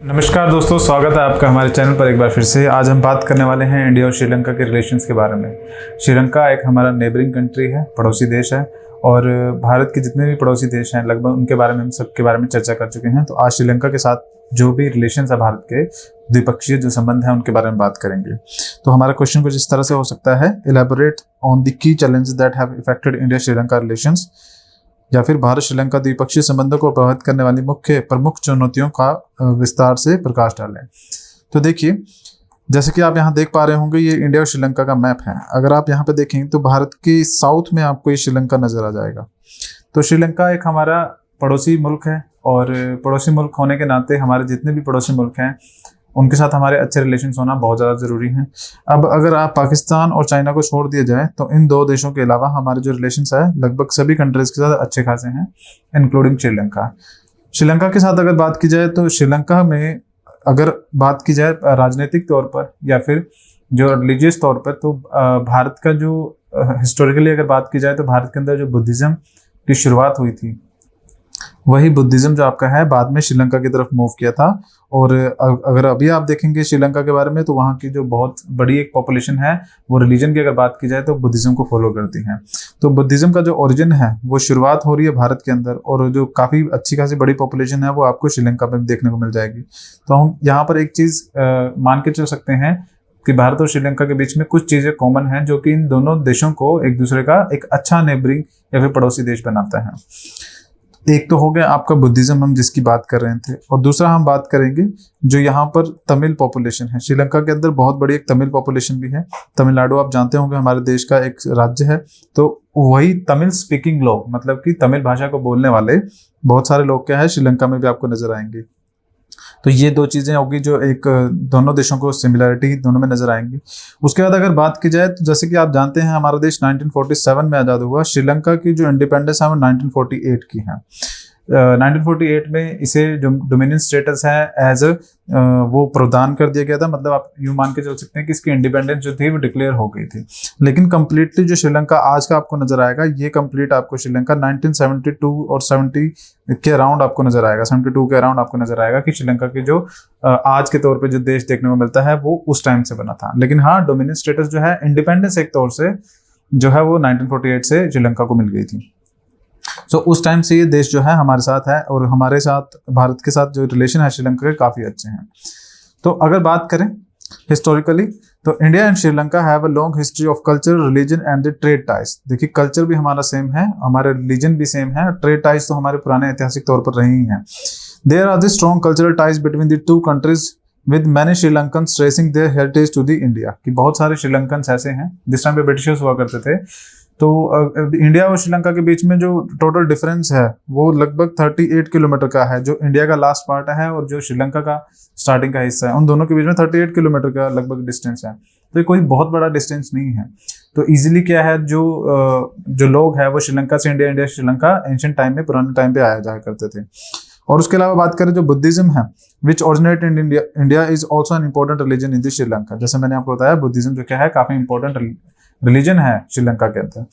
नमस्कार दोस्तों, स्वागत है आपका हमारे चैनल पर एक बार फिर से। आज हम बात करने वाले हैं इंडिया और श्रीलंका के रिलेशंस के बारे में। श्रीलंका एक हमारा नेबरिंग कंट्री है, पड़ोसी देश है, और भारत के जितने भी पड़ोसी देश हैं लगभग उनके बारे में हम सबके बारे में चर्चा कर चुके हैं। तो आज श्रीलंका के साथ जो भी रिलेशंस है, भारत के द्विपक्षीय जो संबंध है, उनके बारे में बात करेंगे। तो हमारा क्वेश्चन कुछ इस तरह से हो सकता है, elaborate on the key challenges that have affected India Sri Lanka relations, या फिर भारत श्रीलंका द्विपक्षीय संबंधों को प्रभावित करने वाली प्रमुख चुनौतियों का विस्तार से प्रकाश डालें। तो देखिए, जैसे कि आप यहाँ देख पा रहे होंगे, ये इंडिया और श्रीलंका का मैप है। अगर आप यहाँ पे देखें तो भारत के साउथ में आपको ये श्रीलंका नजर आ जाएगा। तो श्रीलंका एक हमारा पड़ोसी मुल्क है, और पड़ोसी मुल्क होने के नाते हमारे जितने भी पड़ोसी मुल्क हैं उनके साथ हमारे अच्छे रिलेशंस होना बहुत ज़्यादा ज़रूरी है। अब अगर आप पाकिस्तान और चाइना को छोड़ दिया जाए तो इन दो देशों के अलावा हमारे जो रिलेशंस है लगभग सभी कंट्रीज़ के साथ अच्छे खासे हैं, इंक्लूडिंग श्रीलंका। श्रीलंका के साथ अगर बात की जाए तो श्रीलंका में अगर बात की जाए राजनीतिक तौर पर या फिर जो रिलीजियस तौर पर, तो भारत का जो हिस्टोरिकली अगर बात की जाए तो भारत के अंदर जो बुद्धिज़्म की शुरुआत हुई थी, वही बुद्धिज़्म जो आपका है बाद में श्रीलंका की तरफ मूव किया था। और अगर अभी आप देखेंगे श्रीलंका के बारे में तो वहाँ की जो बहुत बड़ी एक पॉपुलेशन है वो रिलीजन की अगर बात की जाए तो बुद्धिज़्म को फॉलो करती है। तो बुद्धिज़्म का जो ओरिजिन है वो शुरुआत हो रही है भारत के अंदर, और जो काफ़ी अच्छी खासी बड़ी पॉपुलेशन है वो आपको श्रीलंका में देखने को मिल जाएगी। तो हम यहाँ पर एक चीज़ मान के चल सकते हैं कि भारत और श्रीलंका के बीच में कुछ चीज़ें कॉमन हैं जो कि इन दोनों देशों को एक दूसरे का एक अच्छा नेबरिंग या फिर पड़ोसी देश बनाता है। एक तो हो गया आपका बुद्धिज़्म, हम जिसकी बात कर रहे थे, और दूसरा हम बात करेंगे जो यहाँ पर तमिल पॉपुलेशन है। श्रीलंका के अंदर बहुत बड़ी एक तमिल पॉपुलेशन भी है। तमिलनाडु आप जानते होंगे हमारे देश का एक राज्य है, तो वही तमिल स्पीकिंग लोग, मतलब कि तमिल भाषा को बोलने वाले बहुत सारे लोग क्या है श्रीलंका में भी आपको नजर आएंगे। तो ये दो चीज़ें होगी जो एक दोनों देशों को सिमिलरिटी दोनों में नजर आएंगी। उसके बाद अगर बात की जाए तो जैसे कि आप जानते हैं हमारा देश 1947 में आज़ाद हुआ। श्रीलंका की जो इंडिपेंडेंस है वो 1948 की है। 1948 में इसे जो डोमिनियन स्टेटस है एज वो प्रदान कर दिया गया था, मतलब आप यूँ मान के चल सकते हैं कि इसकी इंडिपेंडेंस जो थी वो डिक्लेयर हो गई थी। लेकिन कम्प्लीटली जो श्रीलंका आज का आपको नजर आएगा, ये कम्प्लीट आपको श्रीलंका 1972 और 70 के अराउंड आपको नजर आएगा, 72 के अराउंड आपको नजर आएगा कि श्रीलंका के जो आज के तौर पे जो देश देखने को मिलता है वो उस टाइम से बना था। लेकिन हाँ, डोमिनियन स्टेटस जो है, इंडिपेंडेंस एक तौर से जो है वो 1948 से श्रीलंका को मिल गई थी। सो उस टाइम से ये देश जो है हमारे साथ है, और हमारे साथ भारत के साथ जो रिलेशन है श्रीलंका के काफ़ी अच्छे हैं। तो अगर बात करें हिस्टोरिकली तो India and Sri Lanka have a long history of culture, religion and the trade ties. देखिए, कल्चर भी हमारा सेम है, हमारे रिलीजन भी सेम है, ट्रेड टाइज तो हमारे पुराने ऐतिहासिक तौर पर रही ही हैं। There are the strong cultural ties between the two countries with many Sri Lankans tracing their heritage to the India. कि बहुत सारे श्रीलंकन्स ऐसे हैं, जिस टाइम पे ब्रिटिशर्स हुआ करते थे, तो इंडिया और श्रीलंका के बीच में जो टोटल डिफरेंस है वो लगभग 38 किलोमीटर का है, जो इंडिया का लास्ट पार्ट है और जो श्रीलंका का स्टार्टिंग का हिस्सा है, उन दोनों के बीच में 38 किलोमीटर का लगभग डिस्टेंस है। तो ये कोई बहुत बड़ा डिस्टेंस नहीं है। तो इजीली क्या है, जो लोग हैं वो श्रीलंका से इंडिया, इंडिया से श्रीलंका एंशिएंट टाइम में, पुराने टाइम पे आया जाया करते थे। और उसके अलावा बात करें जो बुद्धिज्म है, which originate in India is also an important religion in the Sri Lanka. जैसे मैंने आपको बताया, बुद्धिज्म जो क्या है काफी इंपॉर्टेंट रिलीजन है श्रीलंका के अंदर।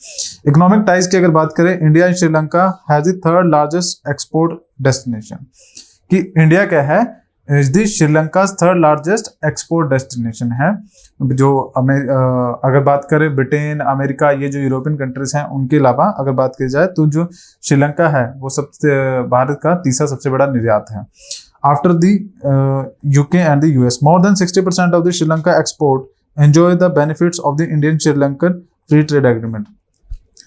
इकोनॉमिक टाइज की अगर बात करें, India and Sri Lanka has the third largest export destination. कि इंडिया क्या है, is the Sri Lanka third largest export destination है। जो अगर बात करें ब्रिटेन, अमेरिका, ये जो यूरोपियन कंट्रीज हैं, उनके अलावा अगर बात की जाए तो जो श्रीलंका है वो सबसे भारत का तीसरा सबसे बड़ा निर्यात है after the UK and the US. More than 60% of the Sri Lanka export enjoy the benefits of the Indian Sri Lankan free trade agreement।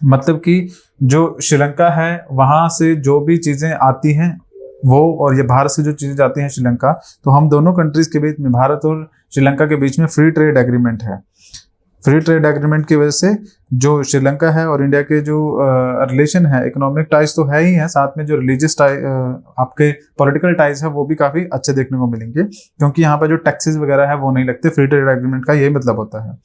मतलब कि जो श्रीलंका है वहाँ से जो भी चीज़ें आती हैं वो, और ये भारत से जो चीज़ें जाती हैं श्रीलंका, तो हम दोनों कंट्रीज के बीच में, भारत और श्रीलंका के बीच में फ्री ट्रेड एग्रीमेंट है। फ्री ट्रेड एग्रीमेंट की वजह से जो श्रीलंका है और इंडिया के जो रिलेशन है, इकोनॉमिक टाइज तो है ही है, साथ में जो रिलीजियस आपके पॉलिटिकल टाइज है वो भी काफ़ी अच्छे देखने को मिलेंगे, क्योंकि यहाँ पर जो टैक्सेस वगैरह है वो नहीं लगते। फ्री ट्रेड एग्रीमेंट का ये मतलब होता है।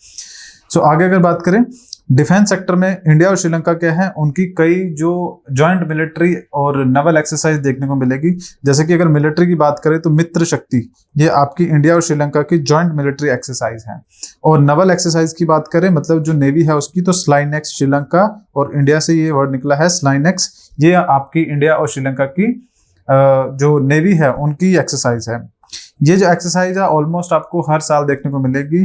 सो आगे अगर बात करें डिफेंस सेक्टर में, इंडिया और श्रीलंका क्या है, उनकी कई जो जॉइंट मिलिट्री और नेवल एक्सरसाइज देखने को मिलेगी। जैसे कि अगर मिलिट्री की बात करें तो मित्र शक्ति, ये आपकी इंडिया और श्रीलंका की जॉइंट मिलिट्री एक्सरसाइज है। और नेवल एक्सरसाइज की बात करें, मतलब जो नेवी है उसकी, तो स्लाइनेक्स श्रीलंका और इंडिया से ये वर्ड निकला है स्लाइनेक्स, ये आपकी इंडिया और श्रीलंका की जो नेवी है उनकी एक्सरसाइज है। ये जो एक्सरसाइज है ऑलमोस्ट आपको हर साल देखने को मिलेगी।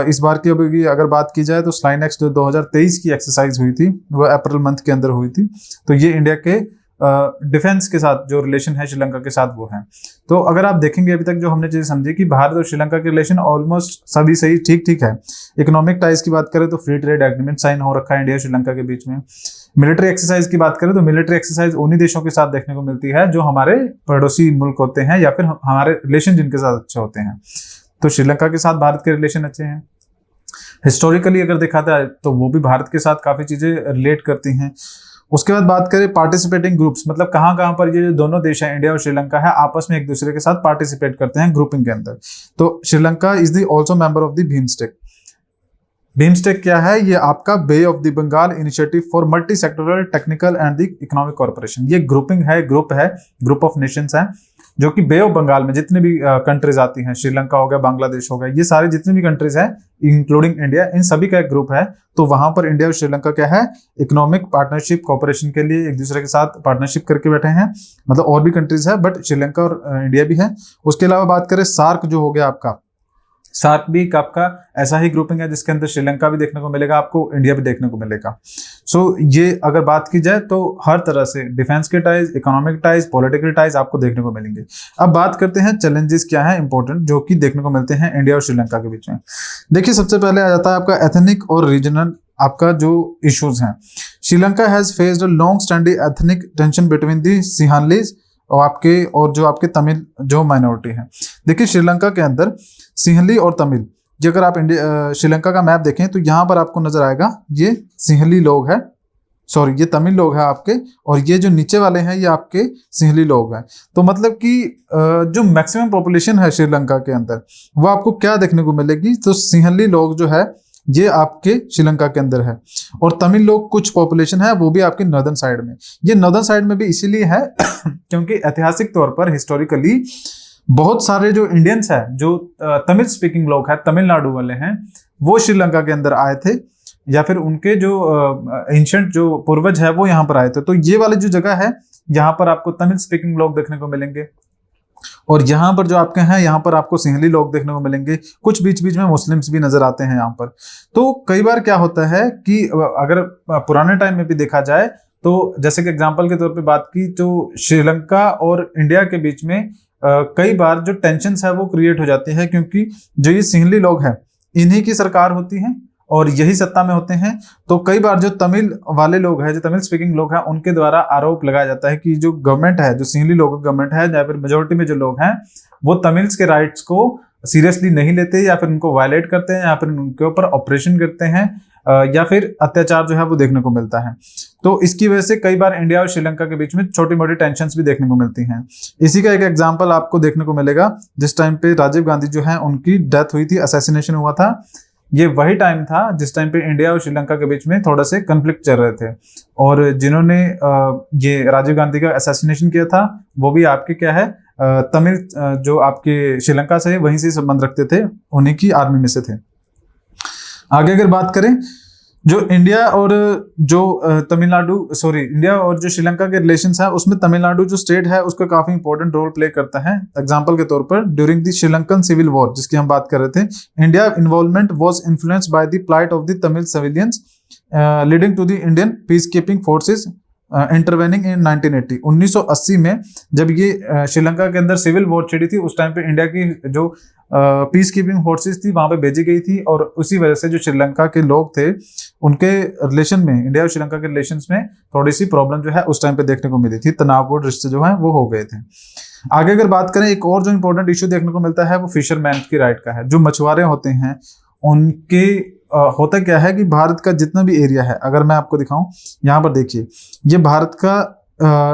इस बार की अभी अगर बात की जाए तो स्लाइनेक्स जो 2023 की एक्सरसाइज हुई थी वो अप्रैल मंथ के अंदर हुई थी। तो ये इंडिया के डिफेंस के साथ जो रिलेशन है श्रीलंका के साथ वो है। तो अगर आप देखेंगे अभी तक जो हमने चीजें समझी कि भारत और श्रीलंका के रिलेशन ऑलमोस्ट सभी सही ठीक ठीक है। इकोनॉमिक टाइज की बात करें तो फ्री ट्रेड एग्रीमेंट साइन हो रखा है इंडिया और श्रीलंका के बीच में। मिलिट्री एक्सरसाइज की बात करें तो मिलिट्री एक्सरसाइज उन्हीं देशों के साथ देखने को मिलती है जो हमारे पड़ोसी मुल्क होते हैं या फिर हमारे रिलेशन जिनके साथ अच्छे होते हैं। तो श्रीलंका के साथ भारत के रिलेशन अच्छे हैं। हिस्टोरिकली अगर देखा जाए तो वो भी भारत के साथ काफी चीजें रिलेट करती हैं। उसके बाद बात करें पार्टिसिपेटिंग ग्रुप्स, मतलब कहाँ कहाँ पर ये जो दोनों देश हैं इंडिया और श्रीलंका है आपस में एक दूसरे के साथ पार्टिसिपेट करते हैं ग्रुपिंग के अंदर। तो Sri Lanka is the also member of the BIMSTEC. BIMSTEC क्या है? ये आपका bay of the Bengal initiative for multi sectoral technical and the economic corporation. ये ग्रुपिंग है, ग्रुप ऑफ नेशंस है जो कि बे ऑफ बंगाल में जितने भी कंट्रीज आती हैं, श्रीलंका हो गया, बांग्लादेश हो गया, ये सारे जितने भी कंट्रीज हैं इंक्लूडिंग इंडिया, इन सभी का एक ग्रुप है। तो वहां पर इंडिया और श्रीलंका क्या है, इकोनॉमिक पार्टनरशिप कॉर्पोरेशन के लिए एक दूसरे के साथ पार्टनरशिप करके बैठे हैं। मतलब और भी कंट्रीज है बट श्रीलंका और इंडिया भी है। उसके अलावा बात करें सार्क जो हो गया आपका, सार्क भी आपका ऐसा ही ग्रुपिंग है जिसके अंदर श्रीलंका भी देखने को मिलेगा, आपको इंडिया भी देखने को मिलेगा। सो ये अगर बात की जाए तो हर तरह से डिफेंस के ties, economic ties, political ties आपको देखने को मिलेंगे। अब बात करते हैं चैलेंजेस क्या है इंपॉर्टेंट जो कि देखने को मिलते हैं इंडिया और श्रीलंका के बीच में। देखिए सबसे पहले आ जाता है आपका एथनिक और रीजनल आपका जो इश्यूज हैं। Sri Lanka has faced a long standing ethnic tension between the Sinhalese और जो आपके तमिल जो माइनॉरिटी है। देखिए श्रीलंका के अंदर सिंहली और तमिल, जो अगर आप श्रीलंका का मैप देखें तो यहाँ पर आपको नजर आएगा ये सिंहली लोग हैं, सॉरी ये तमिल लोग हैं आपके, और ये जो नीचे वाले हैं ये आपके सिंहली लोग हैं। तो मतलब कि जो मैक्सिमम पॉपुलेशन है श्रीलंका के अंदर वो आपको क्या देखने को मिलेगी, तो सिंहली लोग जो है ये आपके श्रीलंका के अंदर है, और तमिल लोग कुछ पॉपुलेशन है वो भी आपके नॉर्दर्न साइड में। ये नॉर्दर्न साइड में भी इसीलिए है क्योंकि ऐतिहासिक तौर पर हिस्टोरिकली बहुत सारे जो इंडियंस है जो तमिल स्पीकिंग लोग हैं, तमिलनाडु वाले हैं, वो श्रीलंका के अंदर आए थे या फिर उनके जो एंशिएंट जो पूर्वज है वो यहाँ पर आए थे। तो ये वाली जो जगह है यहाँ पर आपको तमिल स्पीकिंग लोग देखने को मिलेंगे, और यहाँ पर जो आपके हैं यहाँ पर आपको सिंहली लोग देखने को मिलेंगे। कुछ बीच बीच में मुस्लिम्स भी नजर आते हैं यहाँ पर। तो कई बार क्या होता है कि अगर पुराने टाइम में भी देखा जाए तो जैसे कि एग्जांपल के तौर पे बात की तो श्रीलंका और इंडिया के बीच में कई बार जो टेंशन्स है वो क्रिएट हो जाती है, क्योंकि जो ये सिंहली लोग हैं इन्हीं की सरकार होती है और यही सत्ता में होते हैं। तो कई बार जो तमिल वाले लोग हैं, जो तमिल स्पीकिंग लोग हैं, उनके द्वारा आरोप लगाया जाता है कि जो गवर्नमेंट है, जो सिंहली लोग गवर्नमेंट है या फिर मेजोरिटी में जो लोग हैं वो तमिल्स के राइट्स को सीरियसली नहीं लेते या फिर उनको वायलेट करते हैं या फिर उनके ऊपर ऑपरेशन करते हैं या फिर अत्याचार जो है वो देखने को मिलता है। तो इसकी वजह से कई बार इंडिया और श्रीलंका के बीच में छोटी मोटी टेंशन्स भी देखने को मिलती हैं। इसी का एक एग्जांपल आपको देखने को मिलेगा जिस टाइम पे राजीव गांधी जो है उनकी डेथ हुई थी, असैसिनेशन हुआ था। ये वही टाइम था जिस टाइम पे इंडिया और श्रीलंका के बीच में थोड़ा से कंफ्लिक्ट चल रहे थे, और जिन्होंने ये राजीव गांधी का असैसिनेशन किया था वो भी आपके क्या है तमिल जो आपके श्रीलंका से वहीं से संबंध रखते थे, उन्हीं की आर्मी में से थे। आगे अगर बात करें जो इंडिया और जो इंडिया और जो श्रीलंका के रिलेशंस है उसमें तमिलनाडु जो स्टेट है उसका काफी इंपॉर्टेंट रोल प्ले करता है। एग्जांपल के तौर पर during the Sri Lankan civil war जिसकी हम बात कर रहे थे, India involvement was influenced by the plight of the Tamil civilians leading to the Indian peace keeping forces intervening in 1980। 1980 में जब ये श्रीलंका के अंदर सिविल वॉर छिड़ी थी उस टाइम पे इंडिया की जो पीस कीपिंग फोर्सेस थी वहां पे भेजी गई थी, और उसी वजह से जो श्रीलंका के लोग थे उनके रिलेशन में, इंडिया और श्रीलंका के रिलेशंस में थोड़ी सी प्रॉब्लम जो है उस टाइम पे देखने को मिली थी, तनावपूर्ण रिश्ते जो है वो हो गए थे। आगे अगर बात करें एक और जो इंपॉर्टेंट इश्यू देखने को मिलता है वो फिशरमैन की राइट का है। जो मछुआरे होते हैं उनके होता क्या है कि भारत का जितना भी एरिया है, अगर मैं आपको दिखाऊं यहाँ पर देखिए, ये भारत का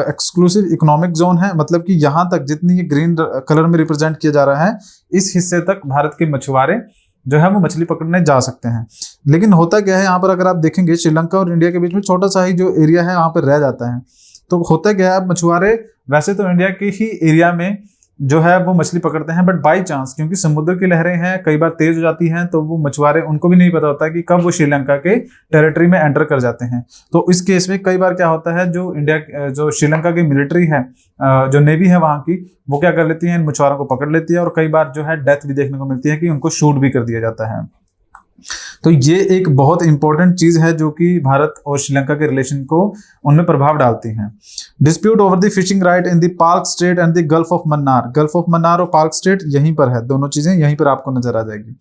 एक्सक्लूसिव इकोनॉमिक जोन है, मतलब कि यहाँ तक जितनी ये ग्रीन कलर में रिप्रेजेंट किया जा रहा है इस हिस्से तक भारत के मछुआरे जो है वो मछली पकड़ने जा सकते हैं। लेकिन होता क्या है यहाँ पर अगर आप देखेंगे श्रीलंका और इंडिया के बीच में छोटा सा ही जो एरिया है वहाँ पर रह जाता है। तो होता क्या है, अब मछुआरे वैसे तो इंडिया के ही एरिया में जो है वो मछली पकड़ते हैं, बट बाई चांस क्योंकि समुद्र की लहरें हैं कई बार तेज हो जाती हैं, तो वो मछुआरे उनको भी नहीं पता होता कि कब वो श्रीलंका के टेरिटरी में एंटर कर जाते हैं। तो इस केस में कई बार क्या होता है, जो श्रीलंका की मिलिट्री है, जो नेवी है वहां की, वो क्या कर लेती है, इन मछुआरों को पकड़ लेती है और कई बार जो है डेथ भी देखने को मिलती है कि उनको शूट भी कर दिया जाता है। तो ये एक बहुत इंपॉर्टेंट चीज है जो कि भारत और श्रीलंका के रिलेशन को उनमें प्रभाव डालती है। Dispute over the fishing right in the park straight and the gulf of Mannar. Gulf of Mannar और पार्क स्ट्रेट यहीं पर है, दोनों चीजें यहीं पर आपको नजर आ जाएगी।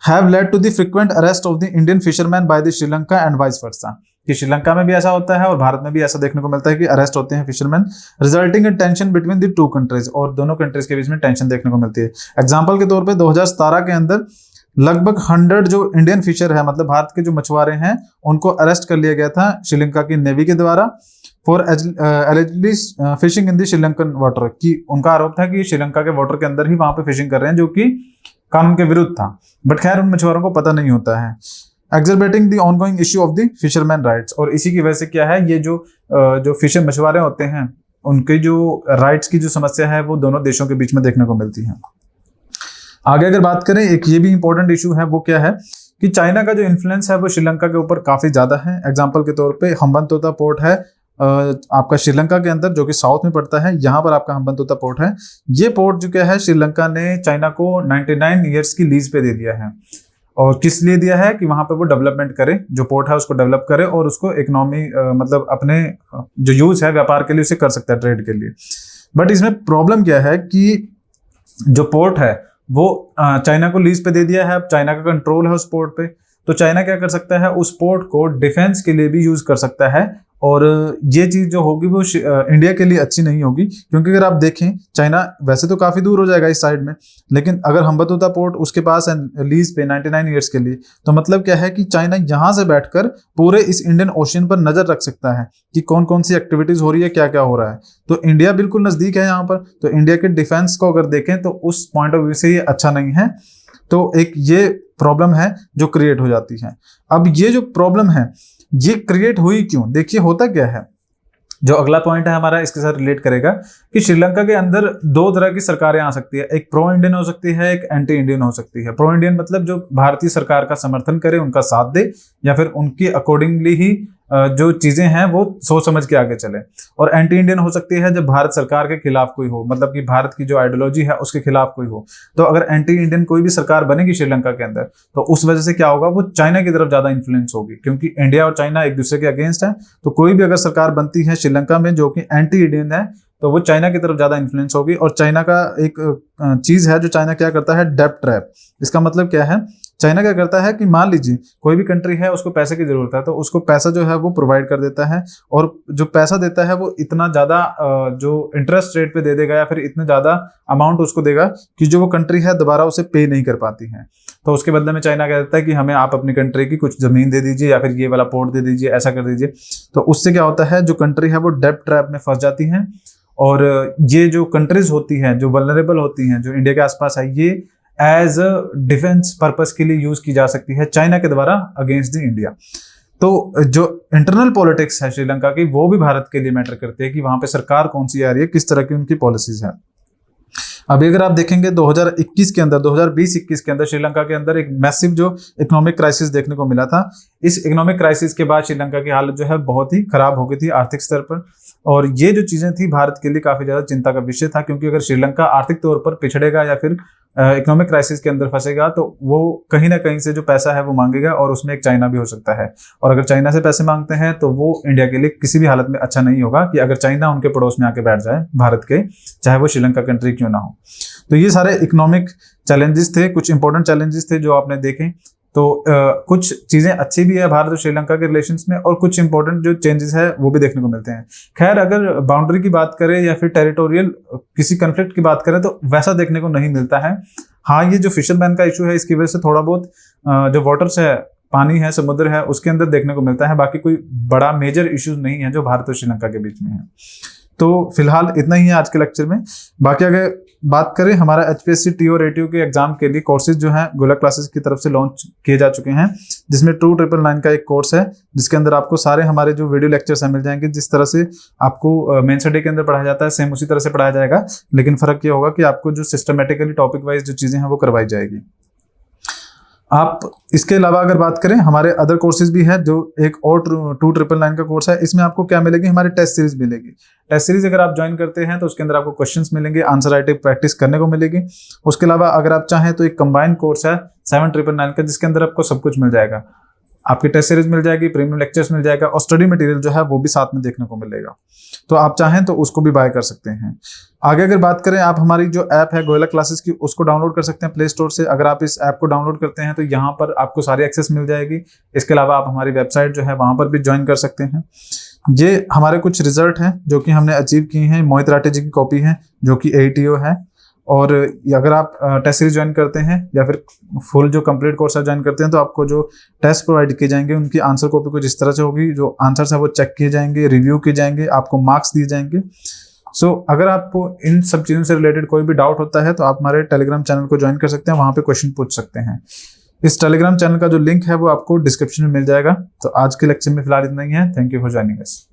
Have led to the frequent arrest of the Indian fisherman by the Sri Lanka and vice versa. कि श्रीलंका में भी ऐसा होता है और भारत में भी ऐसा देखने को मिलता है कि अरेस्ट होते हैं fisherman, resulting in tension between the two countries, और दोनों कंट्रीज के बीच में टेंशन देखने को मिलती है। एग्जाम्पल के तौर पर 2017 के अंदर लगभग 100 जो इंडियन फिशर है, मतलब भारत के जो मछुआरे हैं, उनको अरेस्ट कर लिया गया था श्रीलंका की नेवी के द्वारा for eligibly fishing in the Sri Lankan water. की उनका आरोप था कि श्रीलंका के वाटर के अंदर ही वहां पे फिशिंग कर रहे हैं, जो कि कानून के विरुद्ध था, बट खैर उन मछुआरों को पता नहीं होता है। Exacerbating the ongoing issue of the fisherman rights, और इसी की वजह से क्या है, ये जो फिशर मछुआरे होते हैं उनके जो राइट्स की जो समस्या है वो दोनों देशों के बीच में देखने को मिलती है। आगे अगर बात करें, एक ये भी इंपॉर्टेंट इशू है, वो क्या है कि चाइना का जो इन्फ्लुएंस है वो श्रीलंका के ऊपर काफी ज्यादा है। एग्जांपल के तौर पे हम्बनतोटा पोर्ट है आपका श्रीलंका के अंदर, जो कि साउथ में पड़ता है, यहाँ पर आपका हम्बनतोटा पोर्ट है। ये पोर्ट जो क्या है, श्रीलंका ने चाइना को 99 ईयर्स की लीज पे दे दिया है। और किस लिए दिया है कि वहां पे वो डेवलपमेंट करे, जो पोर्ट है उसको डेवलप करे और उसको इकोनॉमी मतलब अपने जो यूज है व्यापार के लिए उसे कर सकता है, ट्रेड के लिए। बट इसमें प्रॉब्लम क्या है कि जो पोर्ट है वो चाइना को लीज पे दे दिया है, अब चाइना का कंट्रोल है उस पोर्ट पे, तो चाइना क्या कर सकता है, उस पोर्ट को डिफेंस के लिए भी यूज कर सकता है। और ये चीज जो होगी वो इंडिया के लिए अच्छी नहीं होगी, क्योंकि अगर आप देखें चाइना वैसे तो काफी दूर हो जाएगा इस साइड में, लेकिन अगर हम्बनतोटा पोर्ट उसके पास है लीज पे 99 ईयर्स के लिए, तो मतलब क्या है कि चाइना यहां से बैठकर पूरे इस इंडियन ओशियन पर नजर रख सकता है कि कौन कौन सी एक्टिविटीज हो रही है, क्या क्या हो रहा है। तो इंडिया बिल्कुल नजदीक है यहाँ पर, तो इंडिया के डिफेंस को अगर देखें तो उस पॉइंट ऑफ व्यू से ये अच्छा नहीं है। तो एक ये प्रॉब्लम है जो क्रिएट हो जाती है। अब ये जो प्रॉब्लम है ये क्रिएट हुई क्यों, देखिए होता क्या है। जो अगला पॉइंट है हमारा इसके साथ रिलेट करेगा कि श्रीलंका के अंदर दो तरह की सरकारें आ सकती है, एक प्रो इंडियन हो सकती है, एक एंटी इंडियन हो सकती है। प्रो इंडियन मतलब जो भारतीय सरकार का समर्थन करे, उनका साथ दे, या फिर उनकी अकॉर्डिंगली ही जो चीजें हैं वो सोच समझ के आगे चले। और एंटी इंडियन हो सकती है जब भारत सरकार के खिलाफ कोई हो, मतलब कि भारत की जो आइडियोलॉजी है उसके खिलाफ कोई हो। तो अगर एंटी इंडियन कोई भी सरकार बनेगी श्रीलंका के अंदर, तो उस वजह से क्या होगा, वो चाइना की तरफ ज्यादा इन्फ्लुएंस होगी, क्योंकि इंडिया और चाइना एक दूसरे के अगेंस्ट है। तो कोई भी अगर सरकार बनती है श्रीलंका में जो कि एंटी इंडियन है, तो वो चाइना की तरफ ज्यादा इन्फ्लुएंस होगी। और चाइना का एक चीज है जो चाइना क्या करता है, डेब्ट ट्रैप। इसका मतलब क्या है, चाइना क्या करता है कि मान लीजिए कोई भी कंट्री है, उसको पैसे की जरूरत है, तो उसको पैसा जो है वो प्रोवाइड कर देता है, और जो पैसा देता है वो इतना ज्यादा जो इंटरेस्ट रेट पे दे देगा, या फिर इतने ज्यादा अमाउंट उसको देगा कि जो वो कंट्री है दोबारा उसे पे नहीं कर पाती है। तो उसके बदले में चाइना कह देता है कि हमें आप अपनी कंट्री की कुछ जमीन दे दीजिए, या फिर ये वाला पोर्ट दे दीजिए, ऐसा कर दीजिए। तो उससे क्या होता है, जो कंट्री है वो डेब्ट ट्रैप में फंस जाती है। और ये जो कंट्रीज होती हैं जो वल्नरेबल होती हैं, जो इंडिया के आसपास है, ये एज अ डिफेंस पर्पस के लिए यूज की जा सकती है चाइना के द्वारा अगेंस्ट द इंडिया। तो जो इंटरनल पॉलिटिक्स है श्रीलंका की, वो भी भारत के लिए मैटर करती है कि वहां पे सरकार कौन सी आ रही है, किस तरह की उनकी पॉलिसीज है। अभी अगर आप देखेंगे 2021 के अंदर, 2020-21 के अंदर श्रीलंका के अंदर एक मैसिव जो इकोनॉमिक क्राइसिस देखने को मिला था। इस इकोनॉमिक क्राइसिस के बाद श्रीलंका की हालत जो है बहुत ही खराब हो गई थी आर्थिक स्तर पर, और ये जो चीजें थी भारत के लिए काफी ज्यादा चिंता का विषय था, क्योंकि अगर श्रीलंका आर्थिक तौर पर पिछड़ेगा या फिर इकोनॉमिक क्राइसिस के अंदर फंसेगा, तो वो कहीं ना कहीं से जो पैसा है वो मांगेगा, और उसमें एक चाइना भी हो सकता है। और अगर चाइना से पैसे मांगते हैं तो वो इंडिया के लिए किसी भी हालत में अच्छा नहीं होगा कि अगर चाइना उनके पड़ोस में आके बैठ जाए भारत के, चाहे वो श्रीलंका कंट्री क्यों ना हो। तो ये सारे इकोनॉमिक चैलेंजेस थे, कुछ इंपॉर्टेंट चैलेंजेस थे जो आपने देखे। तो कुछ चीजें अच्छी भी है भारत और श्रीलंका के रिलेशंस में, और कुछ इंपॉर्टेंट जो चेंजेस है वो भी देखने को मिलते हैं। खैर, अगर बाउंड्री की बात करें या फिर टेरिटोरियल किसी कन्फ्लिक्ट की बात करें तो वैसा देखने को नहीं मिलता है। हाँ, ये जो फिशरमैन का इशू है इसकी वजह से थोड़ा बहुत जो वाटर्स है, पानी है, समुद्र है, उसके अंदर देखने को मिलता है। बाकी कोई बड़ा मेजर इश्यूज नहीं है जो भारत और श्रीलंका के बीच में है। तो फिलहाल इतना ही है आज के लेक्चर में। बाकी अगर बात करें हमारा HPSC TO और ATO के एग्जाम के लिए कोर्सेज जो हैं गोलक क्लासेस की तरफ से लॉन्च किए जा चुके हैं, जिसमें 2999 का एक कोर्स है जिसके अंदर आपको सारे हमारे जो वीडियो लेक्चर्स हैं मिल जाएंगे। जिस तरह से आपको मेन स्टडी के अंदर पढ़ाया जाता है सेम उसी तरह से पढ़ाया जाएगा, लेकिन फर्क ये होगा कि आपको जो सिस्टमेटिकली टॉपिक वाइज जो चीज़ें हैं वो करवाई जाएगी। आप इसके अलावा अगर बात करें हमारे अदर कोर्सेज भी है, जो एक और 2999 का कोर्स है। इसमें आपको क्या मिलेगी, हमारी टेस्ट सीरीज मिलेगी। टेस्ट सीरीज अगर आप ज्वाइन करते हैं तो उसके अंदर आपको क्वेश्चंस मिलेंगे, आंसर राइटिंग प्रैक्टिस करने को मिलेगी। उसके अलावा अगर आप चाहें तो एक कंबाइंड कोर्स है 7999 का, जिसके अंदर आपको सब कुछ मिल जाएगा। आपकी टेस्ट सीरीज मिल जाएगी, प्रीमियम लेक्चर्स मिल जाएगा और स्टडी मटेरियल जो है वो भी साथ में देखने को मिलेगा। तो आप चाहें तो उसको भी बाय कर सकते हैं। आगे अगर बात करें, आप हमारी जो ऐप है गोलक क्लासेस की उसको डाउनलोड कर सकते हैं प्ले स्टोर से। अगर आप इस ऐप को डाउनलोड करते हैं तो यहाँ पर आपको सारी एक्सेस मिल जाएगी। इसके अलावा आप हमारी वेबसाइट जो है वहाँ पर भी ज्वाइन कर सकते हैं। ये हमारे कुछ रिजल्ट हैं जो कि हमने अचीव किए हैं। मोहित राठे जी की कॉपी है जो कि ATO है। और अगर आप टेस्ट सीरीज ज्वाइन करते हैं या फिर फुल जो कंप्लीट कोर्स है ज्वाइन करते हैं तो आपको जो टेस्ट प्रोवाइड किए जाएंगे उनकी आंसर कॉपी कुछ इस तरह से होगी। जो आंसर्स है वो चेक किए जाएंगे, रिव्यू किए जाएंगे, आपको मार्क्स दिए जाएंगे। सो अगर आपको इन सब चीज़ों से रिलेटेड कोई भी डाउट होता है तो आप हमारे टेलीग्राम चैनल को ज्वाइन कर सकते हैं, वहाँ पे क्वेश्चन पूछ सकते हैं। इस टेलीग्राम चैनल का जो लिंक है वो आपको डिस्क्रिप्शन में मिल जाएगा। तो आज के लेक्चर में फिलहाल इतना ही है। Thank you for joining us.